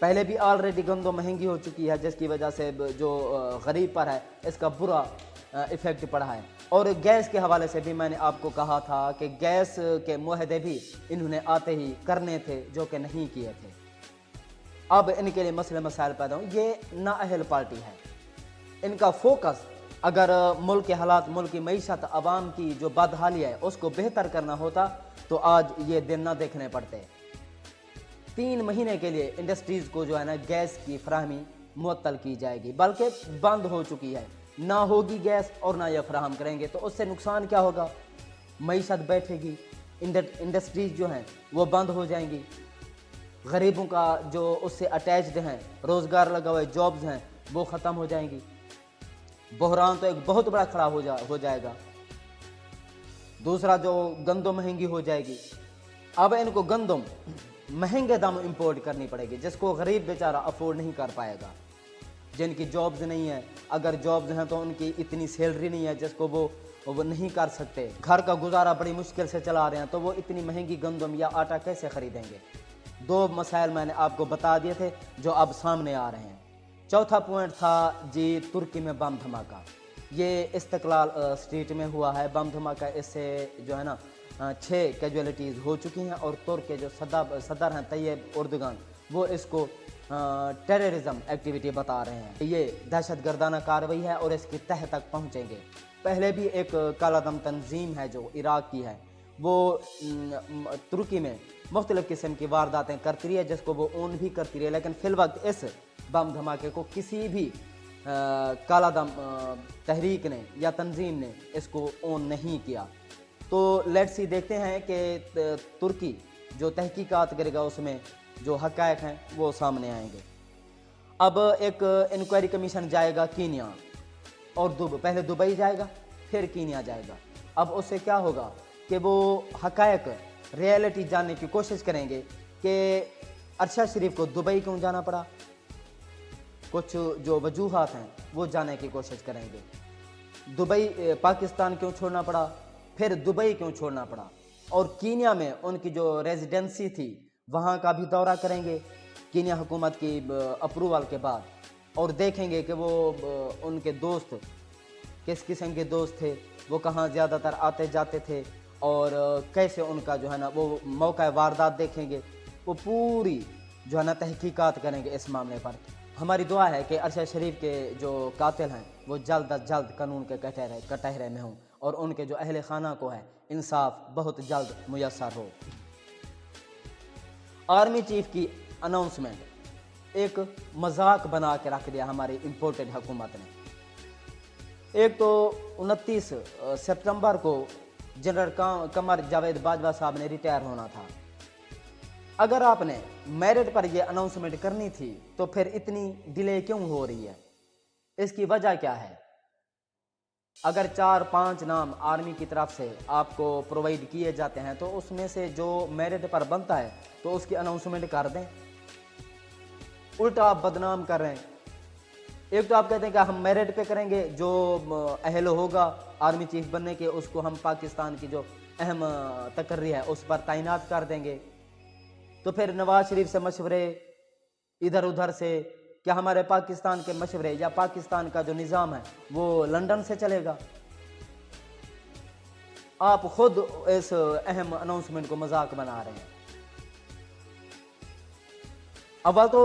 پہلے بھی آلریڈی گندم مہنگی ہو چکی ہے، جس کی وجہ سے جو غریب پر ہے اس کا برا ایفیکٹ پڑا ہے۔ اور گیس کے حوالے سے بھی میں نے آپ کو کہا تھا کہ گیس کے معاہدے بھی انہوں نے آتے ہی کرنے تھے جو کہ نہیں کیے تھے۔ اب ان کے لیے مسئلے مسائل پیدا ہوں۔ یہ نااہل پارٹی ہے، ان کا فوکس اگر ملک کے حالات، ملک کی معیشت، عوام کی جو بدحالی ہے اس کو بہتر کرنا ہوتا تو آج یہ دن نہ دیکھنے پڑتے۔ 3 مہینے کے لیے انڈسٹریز کو جو ہے نا گیس کی فراہمی معطل کی جائے گی، بلکہ بند ہو چکی ہے، نہ ہوگی گیس اور نہ یہ فراہم کریں گے۔ تو اس سے نقصان کیا ہوگا؟ معیشت بیٹھے گی، انڈسٹریز جو ہیں وہ بند ہو جائیں گی، غریبوں کا جو اس سے اٹیچڈ ہیں، روزگار لگا ہوئے جابز ہیں وہ ختم ہو جائیں گی۔ بحران تو ایک بہت بڑا کھڑا ہو جائے گا۔ دوسرا جو گندم مہنگی ہو جائے گی، اب ان کو گندم مہنگے دام امپورٹ کرنی پڑے گی، جس کو غریب بیچارہ افورڈ نہیں کر پائے گا، جن کی جابز نہیں ہیں، اگر جابز ہیں تو ان کی اتنی سیلری نہیں ہے جس کو وہ نہیں کر سکتے، گھر کا گزارا بڑی مشکل سے چلا رہے ہیں، تو وہ اتنی مہنگی گندم یا آٹا کیسے خریدیں گے؟ 2 مسائل میں نے آپ کو بتا دیے تھے جو اب سامنے آ رہے ہیں۔ چوتھا پوائنٹ تھا جی ترکی میں بم دھماکہ۔ یہ استقلال اسٹریٹ میں ہوا ہے بم دھماکہ، اس سے جو ہے نا 6 کیجولیٹیز ہو چکی ہیں، اور ترک کے جو صدر ہیں طیب اردگان وہ اس کو ٹیررزم ایکٹیویٹی بتا رہے ہیں۔ یہ دہشت گردانہ کارروائی ہے اور اس کی تہہ تک پہنچیں گے۔ پہلے بھی ایک کالا دم تنظیم ہے جو عراق کی ہے، وہ ترکی میں مختلف قسم کی وارداتیں کرتی رہی ہے، جس کو وہ اون بھی کرتی رہی ہے، لیکن فی الوقت اس بم دھماکے کو کسی بھی کالا دم تحریک نے یا تنظیم نے اس کو اون نہیں کیا۔ تو لیٹس سی دیکھتے ہیں کہ ترکی جو تحقیقات کرے گا اس میں جو حقائق ہیں وہ سامنے آئیں گے۔ اب ایک انکوائری کمیشن جائے گا کینیا، اور پہلے دبئی جائے گا پھر کینیا جائے گا۔ اب اس سے کیا ہوگا کہ وہ حقائق، ریئلٹی جاننے کی کوشش کریں گے کہ ارشد شریف کو دبئی کیوں جانا پڑا، کچھ جو وجوہات ہیں وہ جاننے کی کوشش کریں گے۔ دبئی پاکستان کیوں چھوڑنا پڑا، پھر دبئی کیوں چھوڑنا پڑا، اور کینیا میں ان کی جو ریزیڈنسی تھی وہاں کا بھی دورہ کریں گے کینیا حکومت کی اپروول کے بعد، اور دیکھیں گے کہ وہ ان کے دوست کس قسم کے دوست تھے، وہ کہاں زیادہ تر آتے جاتے تھے، اور کیسے ان کا جو ہے نا وہ موقع واردات دیکھیں گے، وہ پوری جو ہے نا تحقیقات کریں گے اس معاملے پر۔ ہماری دعا ہے کہ ارشد شریف کے جو قاتل ہیں وہ جلد از جلد قانون کے کٹہرے میں ہوں، اور ان کے جو اہل خانہ کو ہے انصاف بہت جلد میسر ہو۔ آرمی چیف کی اناؤنسمنٹ ایک مذاق بنا کے رکھ دیا ہماری امپورٹڈ حکومت نے۔ ایک تو 29 سپتمبر کو جنرل قمر جاوید باجوہ صاحب نے ریٹائر ہونا تھا۔ اگر آپ نے میرٹ پر یہ اناؤنسمنٹ کرنی تھی تو پھر اتنی ڈیلے کیوں ہو رہی ہے؟ اس کی وجہ کیا ہے؟ اگر 4-5 نام آرمی کی طرف سے آپ کو پرووائڈ کیے جاتے ہیں تو اس میں سے جو میرٹ پر بنتا ہے تو اس کی اناؤنسمنٹ کر دیں، الٹا آپ بدنام کر رہے ہیں۔ ایک تو آپ کہتے ہیں کہ ہم میرٹ پہ کریں گے، جو اہل ہوگا آرمی چیف بننے کے اس کو ہم پاکستان کی جو اہم تقرری ہے اس پر تعینات کر دیں گے، تو پھر نواز شریف سے مشورے ادھر ادھر سے، کیا ہمارے پاکستان کے مشورے یا پاکستان کا جو نظام ہے وہ لندن سے چلے گا؟ آپ خود اس اہم اناؤنسمنٹ کو مذاق بنا رہے ہیں۔ اول تو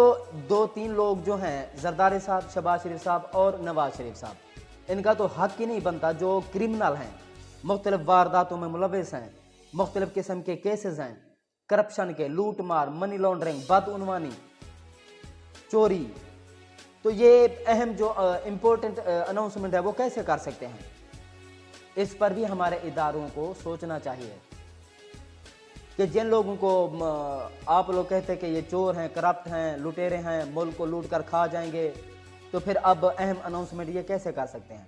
2-3 لوگ جو ہیں زرداری صاحب، شہباز شریف صاحب اور نواز شریف صاحب، ان کا تو حق ہی نہیں بنتا، جو کرمنل ہیں، مختلف وارداتوں میں ملوث ہیں، مختلف قسم کے کیسز ہیں، کرپشن کے، لوٹ مار، منی لانڈرنگ، بدعنوانی، چوری، تو یہ اہم جو امپورٹنٹ اناؤنسمنٹ ہے وہ کیسے کر سکتے ہیں؟ اس پر بھی ہمارے اداروں کو سوچنا چاہیے کہ جن لوگوں کو آپ لوگ کہتے کہ یہ چور ہیں، کرپٹ ہیں، لٹیرے ہیں، ملک کو لوٹ کر کھا جائیں گے، تو پھر اب اہم اناؤنسمنٹ یہ کیسے کر سکتے ہیں؟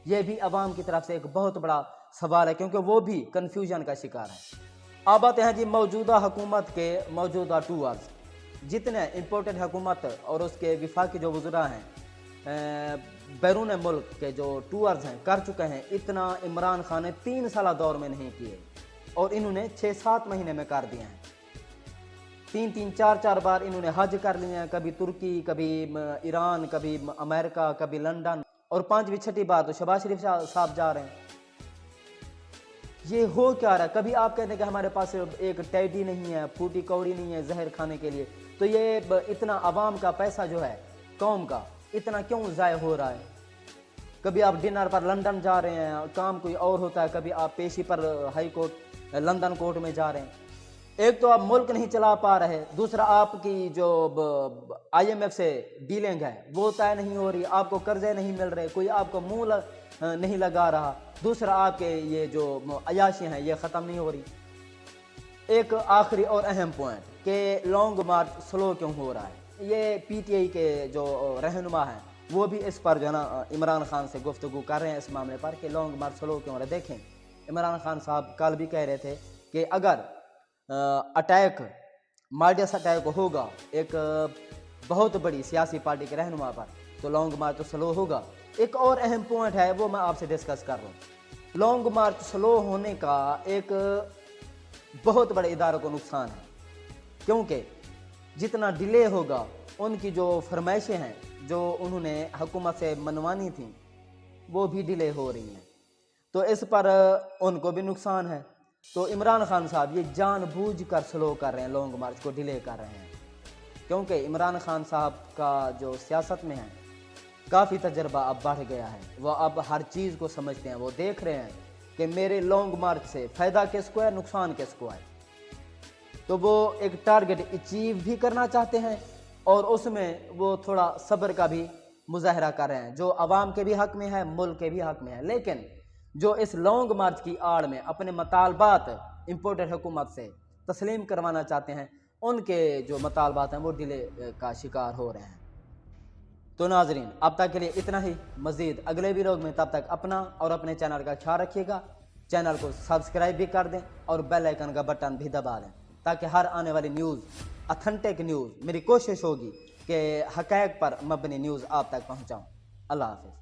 یہ بھی عوام کی طرف سے ایک بہت بڑا سوال ہے، کیونکہ وہ بھی کنفیوژن کا شکار ہے۔ اب آتے ہیں جی موجودہ حکومت کے موجودہ ٹورز، جتنے امپورٹنٹ حکومت اور اس کے وفاقی جو وزراء ہیں بیرون ملک کے جو ٹورز ہیں کر چکے ہیں، اتنا عمران خان نے 3 سالہ دور میں نہیں کیے، اور انہوں نے 6-7 مہینے میں کر دیے ہیں۔ 3 4 بار انہوں نے حج کر لیے ہیں، کبھی ترکی، کبھی ایران، کبھی امریکہ، کبھی لندن، اور 5ویں 6ٹھی بار تو شہباز شریف صاحب جا رہے ہیں۔ یہ ہو کیا رہا ہے؟ کبھی آپ کہتے ہیں کہ ہمارے پاس ایک ٹیڈی نہیں ہے، پھوٹی کوڑی نہیں ہے زہر کھانے کے لیے، تو یہ اتنا عوام کا پیسہ جو ہے قوم کا اتنا کیوں ضائع ہو رہا ہے؟ کبھی آپ ڈنر پر لندن جا رہے ہیں، کام کوئی اور ہوتا ہے، کبھی آپ پیشی پر ہائی کورٹ لندن کورٹ میں جا رہے ہیں۔ ایک تو آپ ملک نہیں چلا پا رہے، دوسرا آپ کی جو IMF سے ڈیلنگ ہے وہ طے نہیں ہو رہی، آپ کو قرضے نہیں مل رہے، کوئی آپ کو منہ نہیں لگا رہا، دوسرا آپ کے یہ جو عیاشیاں ہیں یہ ختم نہیں ہو رہی۔ ایک آخری اور اہم پوائنٹ کہ لانگ مارچ سلو کیوں ہو رہا ہے، یہ PTI کے جو رہنما ہیں وہ بھی اس پر جو ہے نا عمران خان سے گفتگو کر رہے ہیں اس معاملے پر کہ لانگ مارچ سلو کیوں ہو رہا ہے۔ دیکھیں، عمران خان صاحب کل بھی کہہ رہے تھے کہ اگر اٹیک مارڈیس اٹیک ہوگا ایک بہت بڑی سیاسی پارٹی کے رہنما پر تو لانگ مارچ تو سلو ہوگا۔ ایک اور اہم پوائنٹ ہے وہ میں آپ سے ڈسکس کر رہا ہوں۔ لانگ مارچ سلو ہونے کا ایک بہت بڑے اداروں کو نقصان ہے، کیونکہ جتنا ڈیلے ہوگا ان کی جو فرمائشیں ہیں جو انہوں نے حکومت سے منوانی تھیں وہ بھی ڈیلے ہو رہی ہیں، تو اس پر ان کو بھی نقصان ہے۔ تو عمران خان صاحب یہ جان بوجھ کر سلو کر رہے ہیں، لانگ مارچ کو ڈیلے کر رہے ہیں، کیونکہ عمران خان صاحب کا جو سیاست میں ہے کافی تجربہ اب بڑھ گیا ہے، وہ اب ہر چیز کو سمجھتے ہیں، وہ دیکھ رہے ہیں کہ میرے لانگ مارچ سے فائدہ کس کو ہے، نقصان کس کو ہے، تو وہ ایک ٹارگٹ اچیو بھی کرنا چاہتے ہیں اور اس میں وہ تھوڑا صبر کا بھی مظاہرہ کر رہے ہیں، جو عوام کے بھی حق میں ہے، ملک کے بھی حق میں ہے، لیکن جو اس لانگ مارچ کی آڑ میں اپنے مطالبات امپورٹڈ حکومت سے تسلیم کروانا چاہتے ہیں ان کے جو مطالبات ہیں وہ ڈیلے کا شکار ہو رہے ہیں۔ تو ناظرین اب تک کے لیے اتنا ہی، مزید اگلے ویڈیو میں، تب تک اپنا اور اپنے چینل کا خیال رکھیے گا، چینل کو سبسکرائب بھی کر دیں اور بیل آئیکن کا بٹن بھی دبا دیں تاکہ ہر آنے والی نیوز، اتھینٹک نیوز، میری کوشش ہوگی کہ حقائق پر مبنی نیوز آپ تک پہنچاؤں۔ اللہ حافظ۔